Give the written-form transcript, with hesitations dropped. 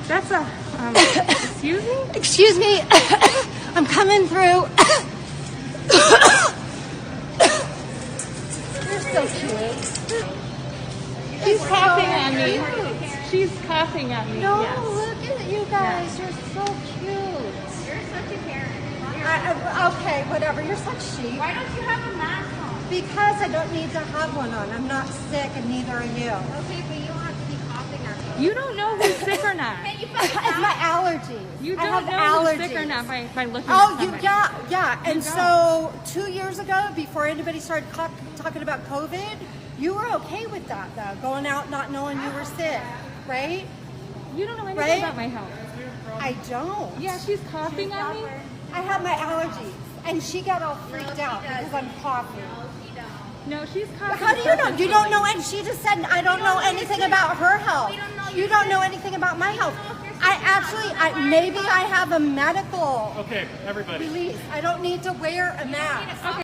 That's a, excuse me? Excuse me. I'm coming through. You're so cute. She's coughing on me. She's coughing on me. No, Yes. look at you guys. You're so cute. You're such a Karen. Okay, whatever. You're such sheep. Why don't you have a mask on? Because I don't need to have one on. I'm not sick, and neither are you. Okay, but you don't have to be coughing at me. You don't know who's sick or not. Can you put It's my allergies. You I don't have know allergies. who's sick or not by looking Oh, at you, somebody. yeah. And You so 2 years ago, before anybody started talking about COVID, you were okay with that, though, going out not knowing you were sick, right? You don't know anything Right? about my health. I don't. Yeah, she's coughing on me. I have my allergies, and she got all freaked out because I'm coughing. No, she's coughing. How do you know? You don't know, and she just said, I don't know anything about her health. You don't know anything about my health. Maybe I have a medical Okay, everybody. release. I don't need to wear a mask. Okay.